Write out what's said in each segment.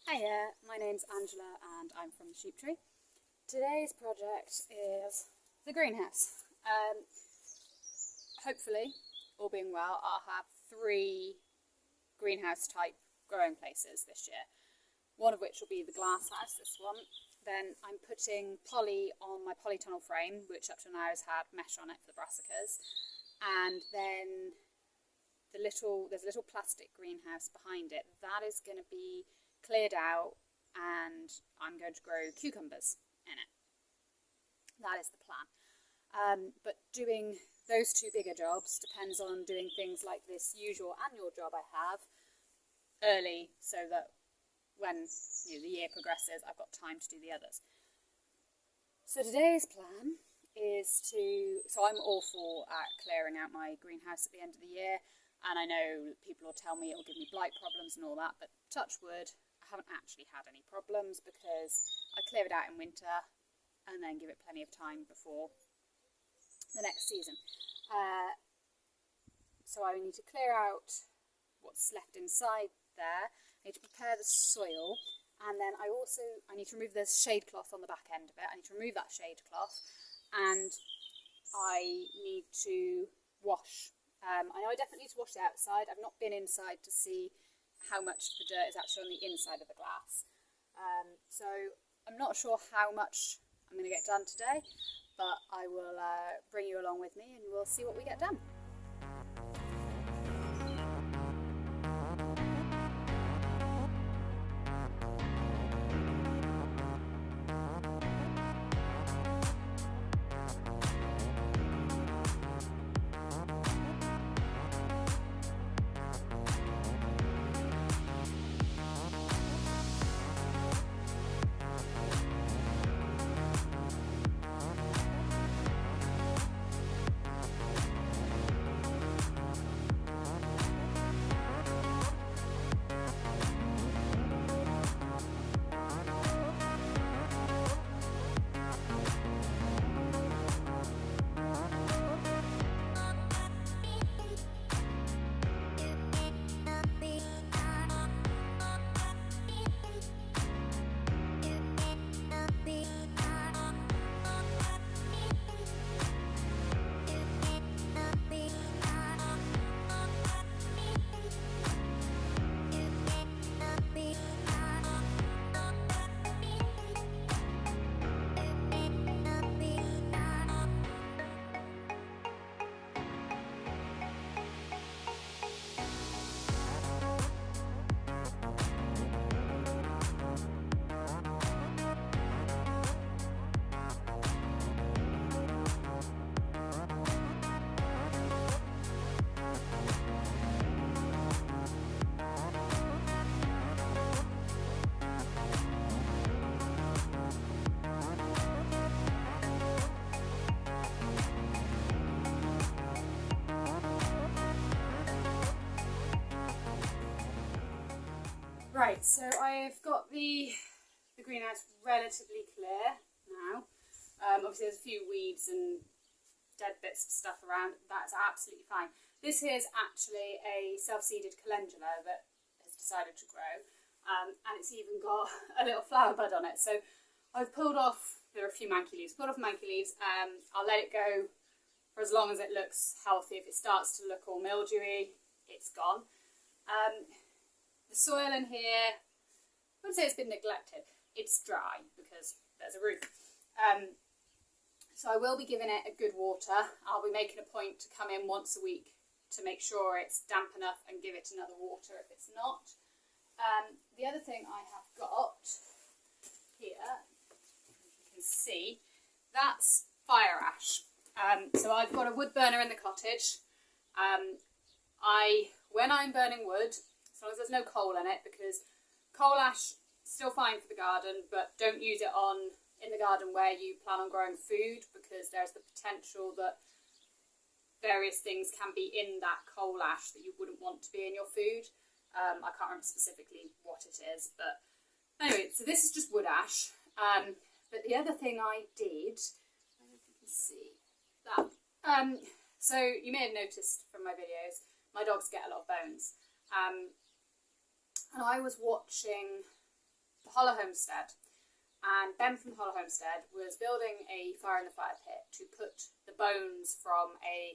Hiya, my name's Angela and I'm from the Sheep Tree. Today's project is the greenhouse. Hopefully, all being well, I'll have 3 greenhouse type growing places this year. One of which will be the glass house, this one. Then I'm putting poly on my polytunnel frame, which up to now has had mesh on it for the brassicas. And then there's a little plastic greenhouse behind it. That is going to be cleared out and I'm going to grow cucumbers in it. That is the plan. But doing those 2 bigger jobs depends on doing things like this usual annual job I have early so that when the year progresses I've got time to do the others. So today's plan is so I'm awful at clearing out my greenhouse at the end of the year, and I know people will tell me it will give me blight problems and all that, but touch wood, I haven't actually had any problems because I clear it out in winter and then give it plenty of time before the next season. So I need to clear out what's left inside there. I need to prepare the soil, and then I need to remove the shade cloth on the back end of it. I need to remove that shade cloth, and I need to wash. I know I definitely need to wash the outside. I've not been inside to see how much the dirt is actually on the inside of the glass. So I'm not sure how much I'm going to get done today, but I will bring you along with me and we'll see what we get done. Right, so I've got the greenhouse relatively clear now. Obviously there's a few weeds and dead bits of stuff around. That's absolutely fine. This here is actually a self-seeded calendula that has decided to grow, and it's even got a little flower bud on it. So I've pulled off, there are a few manky leaves, pulled off manky leaves. I'll let it go for as long as it looks healthy. If it starts to look all mildewy, it's gone. The soil in here, I wouldn't say it's been neglected. It's dry because there's a roof. So I will be giving it a good water. I'll be making a point to come in once a week to make sure it's damp enough and give it another water if it's not. The other thing I have got here, if you can see, that's fire ash. So I've got a wood burner in the cottage. When I'm burning wood, as long as there's no coal in it, because coal ash is still fine for the garden, but don't use it in the garden where you plan on growing food, because there's the potential that various things can be in that coal ash that you wouldn't want to be in your food. I can't remember specifically what it is, but anyway, so this is just wood ash. But the other thing I did, I don't know if you can see that. So you may have noticed from my videos, my dogs get a lot of bones. And I was watching the Hollow Homestead. And Ben from the Hollow Homestead was building a fire in the fire pit to put the bones from I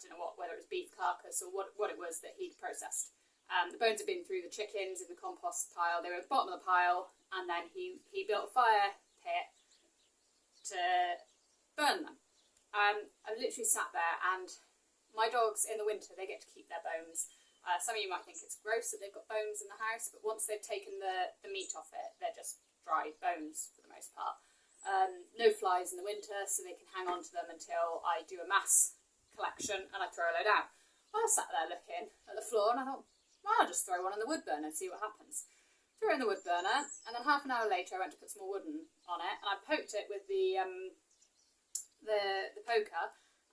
don't know whether it was beef carcass or what it was that he'd processed. The bones had been through the chickens in the compost pile. They were at the bottom of the pile, and then he built a fire pit to burn them. I literally sat there, and my dogs in the winter, they get to keep their bones. Some of you might think it's gross that they've got bones in the house, but once they've taken the meat off it, they're just dry bones for the most part. No flies in the winter, so they can hang on to them until I do a mass collection and I throw a load out. I was sat there looking at the floor, and I thought, well, I'll just throw one in the wood burner and see what happens. Threw it in the wood burner, and then half an hour later I went to put some more wood on it, and I poked it with the poker,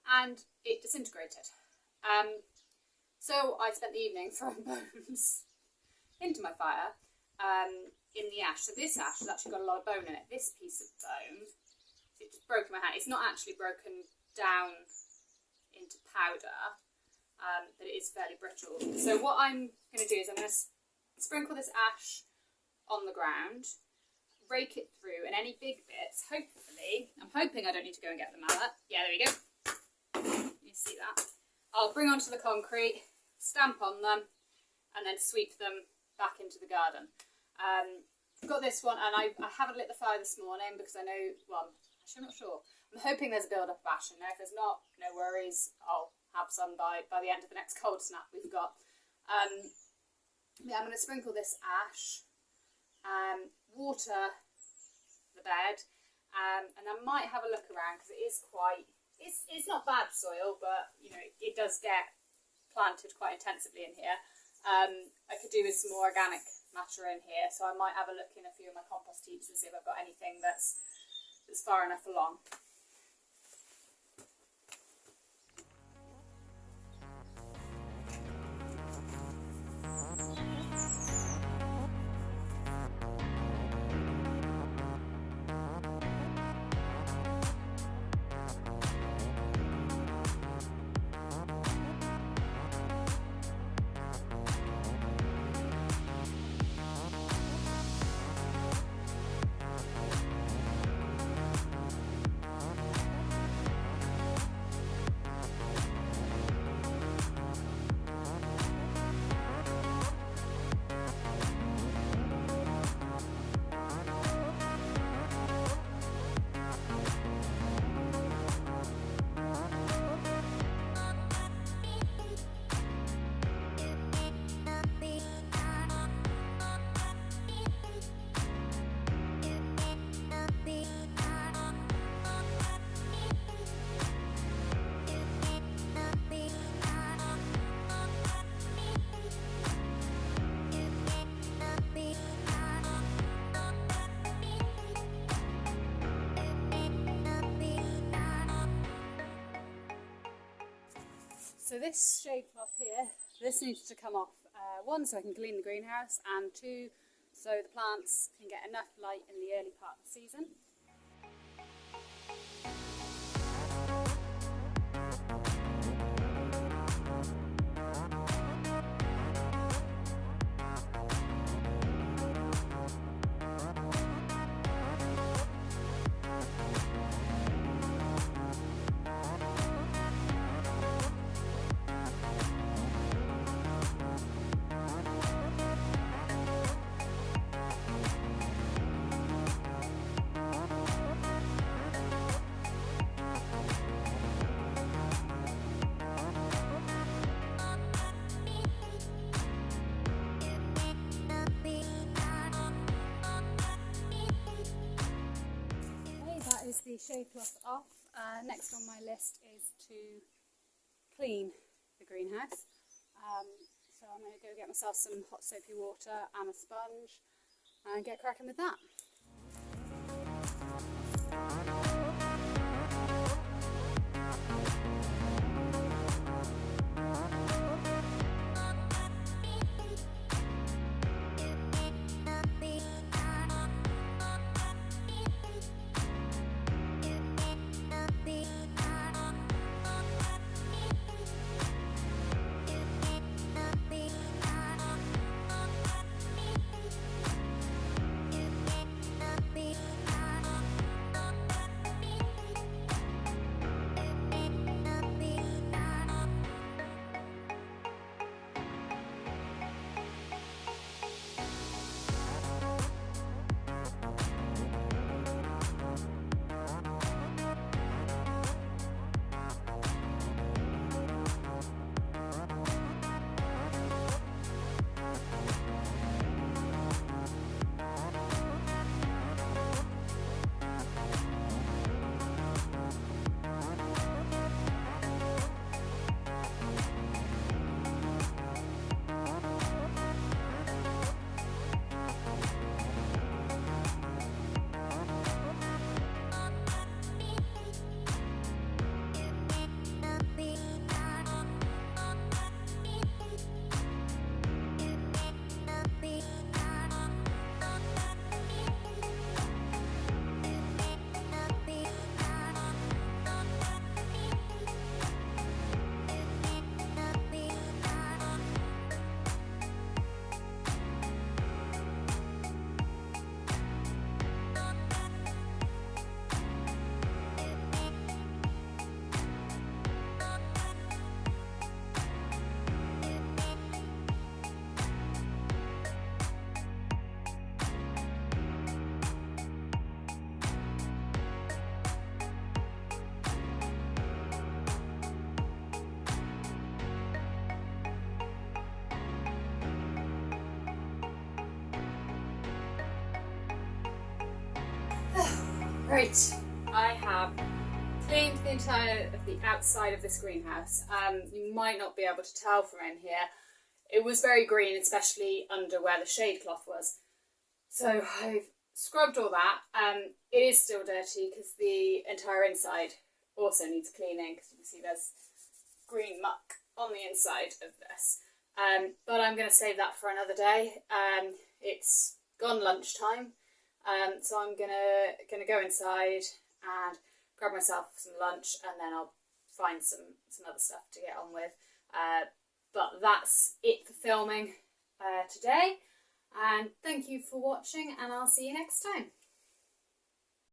and it disintegrated. So I spent the evening throwing bones into my fire in the ash. So this ash has actually got a lot of bone in it. This piece of bone, it just broke in my hand. It's not actually broken down into powder, but it is fairly brittle. So what I'm going to do is I'm going to sprinkle this ash on the ground, rake it through, and any big bits, hopefully, I'm hoping I don't need to go and get the mallet. Yeah, there we go. You see that? I'll bring onto the concrete, stamp on them, and then sweep them back into the garden. I've got this one, and I haven't lit the fire this morning because I know, well, actually I'm not sure. I'm hoping there's a build-up of ash in there. If there's not, no worries. I'll have some by the end of the next cold snap we've got. Yeah, I'm going to sprinkle this ash, water the bed, and I might have a look around because it is quite, it's not bad soil, but you know it does get planted quite intensively in here. I could do with some more organic matter in here, so I might have a look in a few of my compost heaps and see if I've got anything that's far enough along. So this shade cloth here, this needs to come off, one, so I can clean the greenhouse, and two, so the plants can get enough light in the early part of the season. Is the shade cloth off. Next on my list is to clean the greenhouse. So I'm going to go get myself some hot soapy water and a sponge and get cracking with that. Right, I have cleaned the entire of the outside of this greenhouse. You might not be able to tell from in here. It was very green, especially under where the shade cloth was. So I've scrubbed all that. It is still dirty because the entire inside also needs cleaning, because you can see there's green muck on the inside of this. But I'm going to save that for another day. It's gone lunchtime, so I'm gonna go inside and grab myself some lunch, and then I'll find some other stuff to get on with. But that's it for filming today, and thank you for watching, and I'll see you next time.